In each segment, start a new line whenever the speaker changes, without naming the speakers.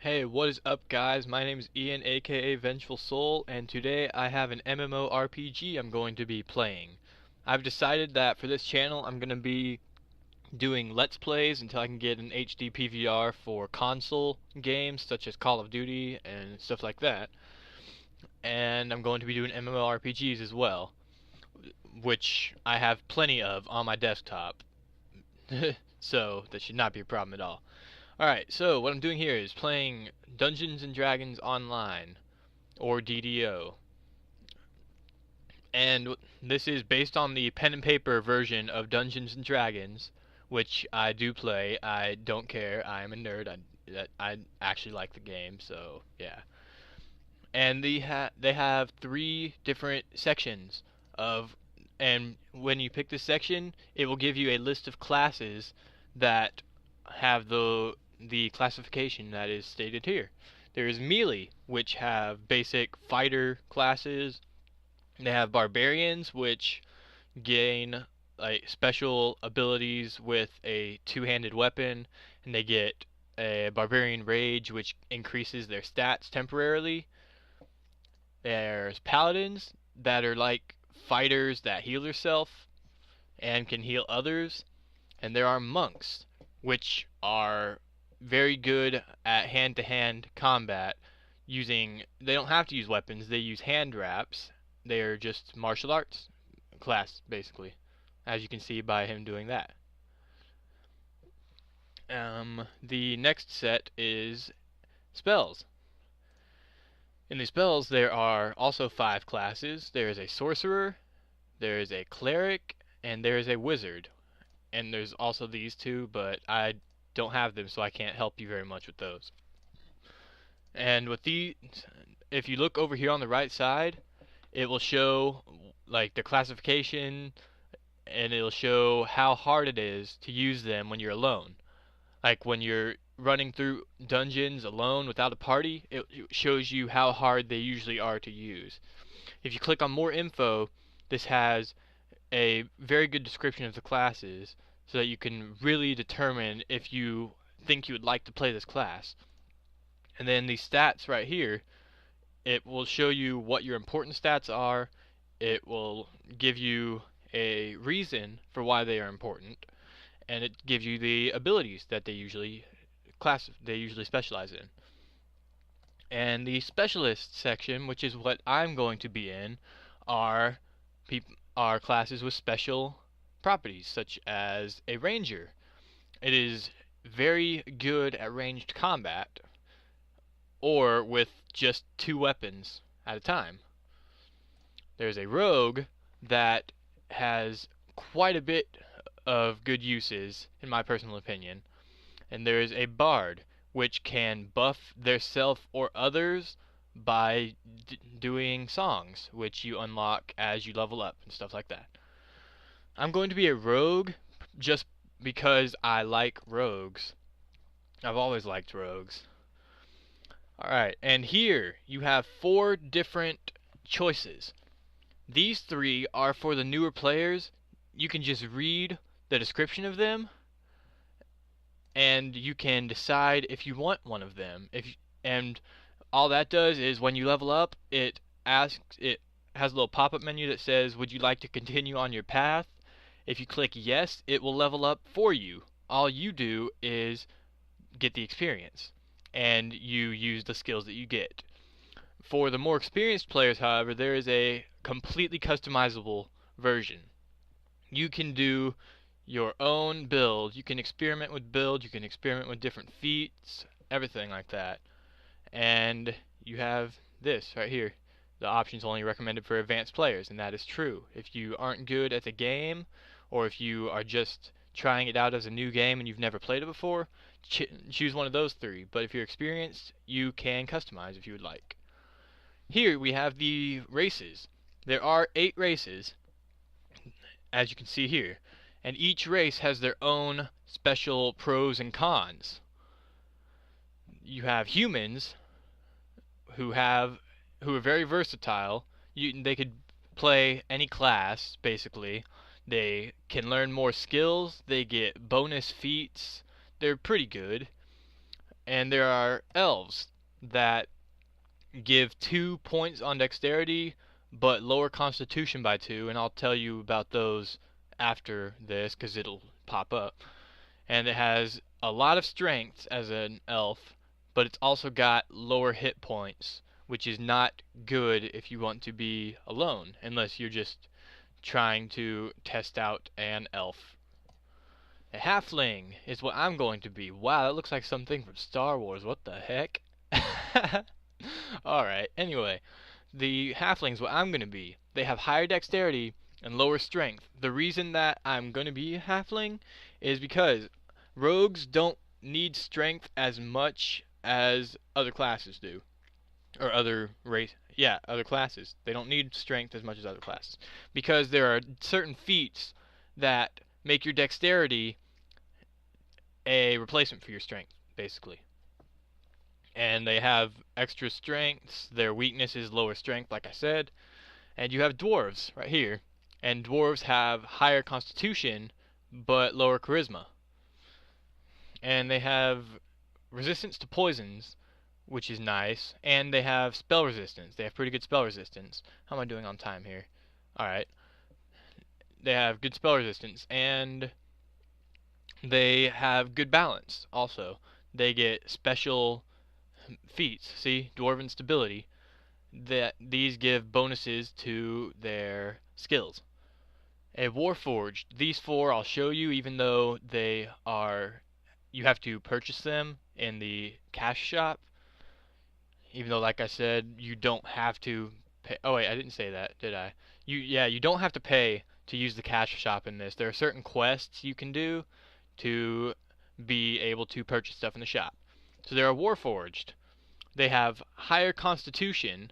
Hey, what is up guys? My name is Ian aka Vengeful Soul, and today I have an MMORPG I'm going to be playing. I've decided that for this channel I'm going to be doing Let's Plays until I can get an HD PVR for console games such as Call of Duty and stuff like that. And I'm going to be doing MMORPGs as well, which I have plenty of on my desktop. So that should not be a problem at all. Alright, so what I'm doing here is playing Dungeons and Dragons Online, or DDO. And this is based on the pen and paper version of Dungeons and Dragons, which I do play. I don't care. I am a nerd. I actually like the game, so yeah. And they have three different sections of, and when you pick this section, it will give you a list of classes that have the classification that is stated here. There is melee, which have basic fighter classes. They have barbarians, which gain like special abilities with a two-handed weapon, and they get a barbarian rage, which increases their stats temporarily. There's paladins that are like fighters that heal themselves and can heal others, and there are monks, which are very good at hand-to-hand combat. They don't have to use weapons; they use hand wraps. They are just martial arts class, basically, as you can see by him doing that. The next set is spells. In the spells, there are also 5 classes. There is a sorcerer, there is a cleric, and there is a wizard. And there's also these two, but I don't have them, so I can't help you very much with those. And with these, if you look over here on the right side, it will show like the classification, and it'll show how hard it is to use them when you're alone. Like when you're running through dungeons alone without a party, it shows you how hard they usually are to use. If you click on more info, this has a very good description of the classes so that you can really determine if you think you would like to play this class. And then the stats right here, it will show you what your important stats are. It will give you a reason for why they are important, and it gives you the abilities that they usually specialize in. And the specialist section, which is what I'm going to be in, are are classes with special properties, such as a ranger. It is very good at ranged combat, or with just 2 weapons at a time. There's a rogue that has quite a bit of good uses, in my personal opinion. And there is a bard, which can buff their self or others by doing songs, which you unlock as you level up and stuff like that. I'm going to be a rogue just because I like rogues. I've always liked rogues. Alright, and here you have 4 different choices. These 3 are for the newer players. You can just read the description of them, and you can decide if you want one of them. And all that does is when you level up, it has a little pop-up menu that says, would you like to continue on your path? If you click yes, it will level up for you. All you do is get the experience, and you use the skills that you get. For the more experienced players, however, there is a completely customizable version. You can do your own build. You can experiment with build. You can experiment with different feats, everything like that. And you have this right here. The options only recommended for advanced players, and that is true. If you aren't good at the game, or if you are just trying it out as a new game and you've never played it before, choose one of those 3. But if you're experienced, you can customize if you would like. Here we have the races. There are 8 races, as you can see here, and each race has their own special pros and cons. You have humans who are very versatile. They could play any class basically. They can learn more skills. They get bonus feats. They're pretty good. And there are elves that give 2 points on dexterity but lower constitution by 2, and I'll tell you about those after this because it'll pop up. And it has a lot of strength as an elf, but it's also got lower hit points, which is not good if you want to be alone, unless you're just trying to test out an elf. A halfling is what I'm going to be. Wow, that looks like something from Star Wars. What the heck? Alright, anyway, the halflings, what I'm going to be, they have higher dexterity and lower strength. The reason that I'm going to be a halfling is because rogues don't need strength as much as other classes do. Or other race, yeah, other classes. They don't need strength as much as other classes. Because there are certain feats that make your dexterity a replacement for your strength, basically. And they have extra strengths. Their weakness is lower strength, like I said. And you have dwarves right here. And dwarves have higher constitution, but lower charisma. And they have resistance to poisons, which is nice. And they have spell resistance. They have pretty good spell resistance. How am I doing on time here? Alright. They have good spell resistance. And they have good balance also. They get special feats. See, dwarven stability. That these give bonuses to their skills. A Warforged. These 4 I'll show you, even though they are, you have to purchase them in the cash shop. Even though, like I said, you don't have to pay. Oh wait, I didn't say that, did I? You don't have to pay to use the cash shop in this. There are certain quests you can do to be able to purchase stuff in the shop. So there are Warforged. They have higher constitution.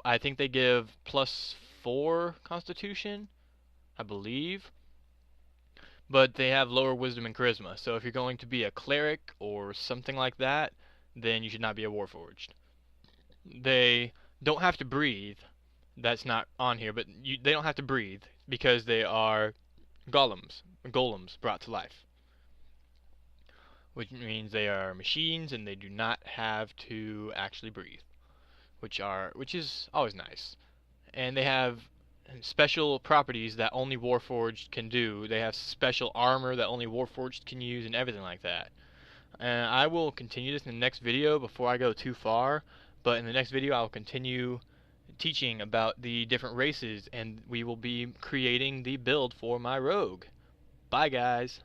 I think they give +4 constitution, I believe. But they have lower wisdom and charisma. So if you're going to be a cleric or something like that, then you should not be a Warforged. They don't have to breathe. That's not on here, but they don't have to breathe because they are golems brought to life. Which means they are machines and they do not have to actually breathe, which is always nice. And they have special properties that only Warforged can do. They have special armor that only Warforged can use and everything like that. And I will continue this in the next video before I go too far, but in the next video I'll continue teaching about the different races and we will be creating the build for my rogue. Bye guys.